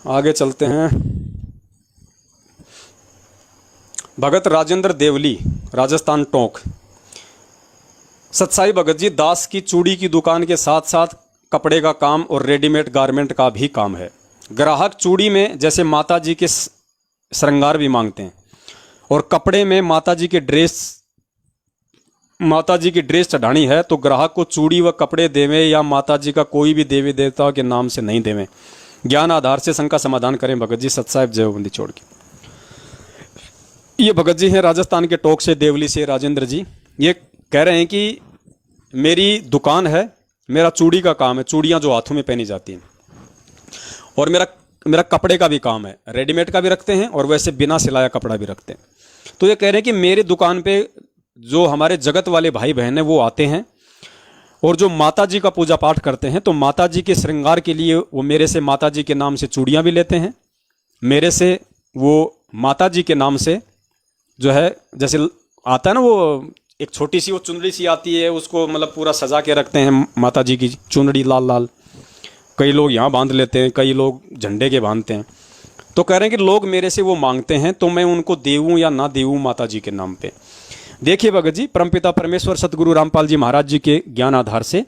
आगे चलते हैं। भगत राजेंद्र देवली, राजस्थान टोंक। सतसाई भगत जी, दास की चूड़ी की दुकान के साथ साथ कपड़े का काम और रेडीमेड गारमेंट का भी काम है। ग्राहक चूड़ी में जैसे माता जी के श्रृंगार भी मांगते हैं और कपड़े में माता जी की ड्रेस चढ़ानी है तो ग्राहक को चूड़ी व कपड़े देवें या माता जी का कोई भी देवी देवता के नाम से नहीं देवें। ज्ञान आधार से शंका समाधान करें भगत जी। सतसाहिब जयबंदी छोड़ के। ये भगत जी हैं राजस्थान के टोंक से, देवली से, राजेंद्र जी। ये कह रहे हैं कि मेरी दुकान है, मेरा चूड़ी का काम है, चूड़ियाँ जो हाथों में पहनी जाती हैं, और मेरा कपड़े का भी काम है, रेडीमेड का भी रखते हैं और वैसे बिना सिलाया कपड़ा भी रखते हैं। तो ये कह रहे हैं कि मेरी दुकान पे जो हमारे जगत वाले भाई बहन हैं वो आते हैं और जो माता जी का पूजा पाठ करते हैं तो माता जी के श्रृंगार के लिए वो मेरे से माता जी के नाम से चूड़ियाँ भी लेते हैं। मेरे से वो माता जी के नाम से जो है, जैसे आता है ना वो एक छोटी सी वो चुनरी सी आती है, उसको मतलब पूरा सजा के रखते हैं माता जी की चुनरी लाल लाल। कई लोग यहाँ बांध लेते हैं, कई लोग झंडे के बांधते हैं। तो कह रहे हैं कि लोग मेरे से वो मांगते हैं तो मैं उनको देऊँ या ना देऊँ माता जी के नाम पे। देखिए भगत जी, परमपिता परमेश्वर सतगुरु रामपाल जी महाराज जी के ज्ञान आधार से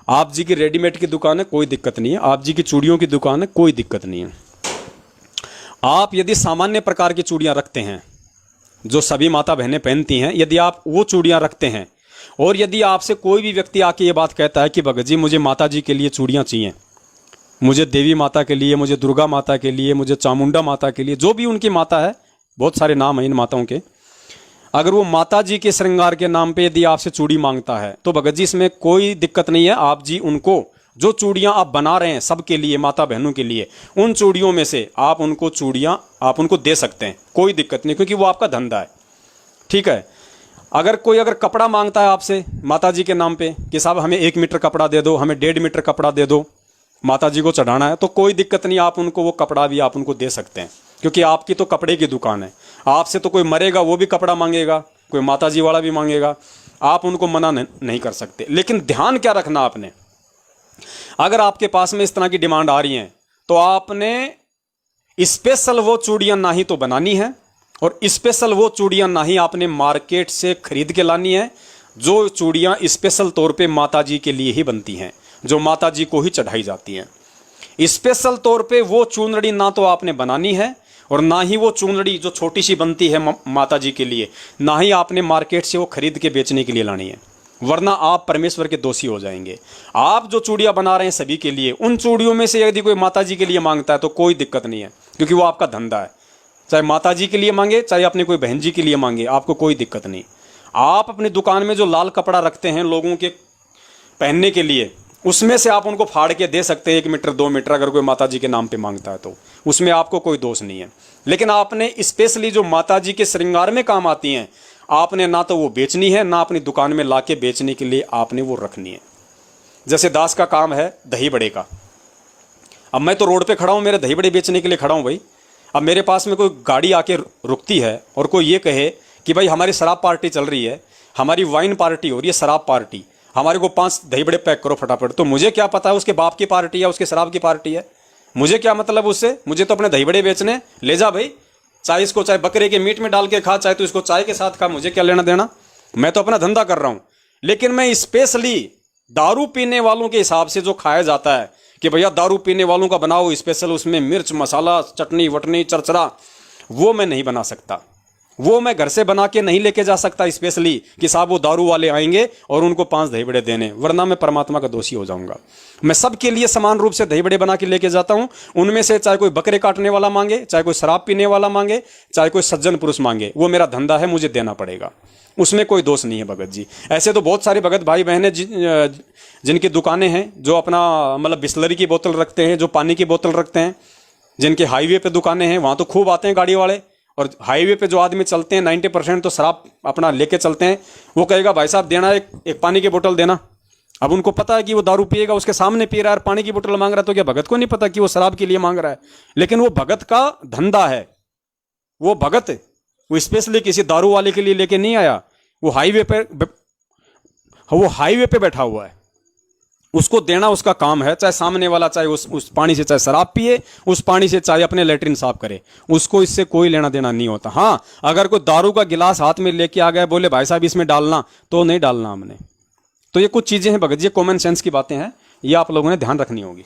आप जी की रेडीमेड की दुकान है, कोई दिक्कत नहीं है। आप जी की चूड़ियों की दुकान है, कोई दिक्कत नहीं है। आप यदि सामान्य प्रकार की चूड़ियाँ रखते हैं जो सभी माता बहनें पहनती हैं, यदि आप वो चूड़ियाँ रखते हैं और यदि आपसे कोई भी व्यक्ति आके ये बात कहता है कि भगत जी मुझे माता जी के लिए चूड़ियाँ चाहिए, मुझे देवी माता के लिए, मुझे दुर्गा माता के लिए, मुझे चामुंडा माता के लिए, जो भी उनकी माता है, बहुत सारे नाम हैं इन माताओं के, अगर वो माता जी के श्रृंगार के नाम पे यदि आपसे चूड़ी मांगता है तो भगत जी इसमें कोई दिक्कत नहीं है। आप जी उनको जो चूड़ियाँ आप बना रहे हैं सबके लिए, माता बहनों के लिए, उन चूड़ियों में से आप उनको चूड़ियाँ आप उनको दे सकते हैं, कोई दिक्कत नहीं, क्योंकि वो आपका धंधा है। ठीक है। अगर कोई कपड़ा मांगता है आपसे माता जी के नाम पे कि साहब हमें 1 मीटर कपड़ा दे दो, हमें 1.5 मीटर कपड़ा दे दो, माता जी को चढ़ाना है, तो कोई दिक्कत नहीं, आप उनको वो कपड़ा भी आप उनको दे सकते हैं, क्योंकि आपकी तो कपड़े की दुकान है। आपसे तो कोई मरेगा वो भी कपड़ा मांगेगा, कोई माता जी वाला भी मांगेगा, आप उनको मना नहीं कर सकते। लेकिन ध्यान क्या रखना आपने, अगर आपके पास में इस तरह की डिमांड आ रही है तो आपने स्पेशल वो चूड़ियाँ ना ही तो बनानी है और स्पेशल वो चूड़ियाँ ना ही आपने मार्केट से खरीद के लानी है। जो चूड़ियाँ स्पेशल तौर पे माता जी के लिए ही बनती हैं, जो माता जी को ही चढ़ाई जाती हैं, स्पेशल तौर पे वो चुनरी ना तो आपने बनानी है और ना ही वो चुनरी जो छोटी सी बनती है माता जी के लिए, ना ही आपने मार्केट से वो खरीद के बेचने के लिए लानी है, वरना आप परमेश्वर के दोषी हो जाएंगे। आप जो चूड़ियाँ बना रहे हैं सभी के लिए, उन चूड़ियों में से यदि कोई माता जी के लिए मांगता है तो कोई दिक्कत नहीं है, क्योंकि वो आपका धंधा है। चाहे माता जी के लिए मांगे, चाहे अपने कोई बहन जी के लिए मांगे, आपको कोई दिक्कत नहीं। आप अपनी दुकान में जो लाल कपड़ा रखते हैं लोगों के पहनने के लिए, उसमें से आप उनको फाड़ के दे सकते हैं 1 मीटर 2 मीटर, अगर कोई माता जी के नाम पे मांगता है तो उसमें आपको कोई दोष नहीं है। लेकिन आपने स्पेशली जो माता जी के श्रृंगार में काम आती हैं, आपने ना तो वो बेचनी है, ना अपनी दुकान में ला के बेचने के लिए आपने वो रखनी है। जैसे दास का काम है दही बड़े का, अब मैं तो रोड पे खड़ा हूँ, मेरे दही बड़े बेचने के लिए खड़ा हूँ भाई। अब मेरे पास में कोई गाड़ी आके रुकती है और कोई ये कहे कि भाई हमारी शराब पार्टी चल रही है, हमारी वाइन पार्टी हो रही है, शराब पार्टी, हमारे को 5 दही बड़े पैक करो फटाफट, तो मुझे क्या पता है उसके बाप की पार्टी है, उसके शराब की पार्टी है, मुझे क्या मतलब उससे, मुझे तो अपने दही बड़े बेचने, ले जा भाई, चाहे इसको चाहे बकरे के मीट में डाल के खा, चाहे तो इसको चाय के साथ खा, मुझे क्या लेना देना, मैं तो अपना धंधा कर रहा हूँ। लेकिन मैं स्पेशली दारू पीने वालों के हिसाब से जो खाया जाता है कि भैया दारू पीने वालों का बनाओ स्पेशल, उसमें मिर्च मसाला चटनी वटनी चरचरा, वो मैं नहीं बना सकता, वो मैं घर से बना के नहीं लेके जा सकता स्पेशली कि साहब वो दारू वाले आएंगे और उनको 5 दही बड़े देने, वरना मैं परमात्मा का दोषी हो जाऊंगा। मैं सबके लिए समान रूप से दही बड़े बना के लेके जाता हूं, उनमें से चाहे कोई बकरे काटने वाला मांगे, चाहे कोई शराब पीने वाला मांगे, चाहे कोई सज्जन पुरुष मांगे, वो मेरा धंधा है, मुझे देना पड़ेगा, उसमें कोई दोष नहीं है भगत जी। ऐसे तो बहुत सारे भगत भाई बहन हैं जिनकी दुकानें हैं, जो अपना मतलब बिस्लरी की बोतल रखते हैं, जो पानी की बोतल रखते हैं, जिनके हाईवे पे दुकानें हैं, वहाँ तो खूब आते हैं गाड़ी वाले, और हाईवे पे जो आदमी चलते हैं 90% तो शराब अपना लेके चलते हैं। वो कहेगा भाई साहब देना एक पानी की बोतल देना, अब उनको पता है कि वो दारू पिएगा, उसके सामने पी रहा है, पानी की बोतल मांग रहा है, तो क्या भगत को नहीं पता कि वो शराब के लिए मांग रहा है? लेकिन वो भगत का धंधा है, वो भगत वो स्पेशली किसी दारू वाले के लिए लेके नहीं आया, वो हाईवे पे बैठा हुआ है, उसको देना उसका काम है, चाहे सामने वाला चाहे उस पानी से चाहे शराब पिए, उस पानी से चाहे अपने लेटरिन साफ करे, उसको इससे कोई लेना देना नहीं होता। हाँ, अगर कोई दारू का गिलास हाथ में लेके आ गया, बोले भाई साहब इसमें डालना, तो नहीं डालना हमने। तो ये कुछ चीजें हैं भगत जी, कॉमन सेंस की बातें हैं, ये आप लोगों ने ध्यान रखनी होगी।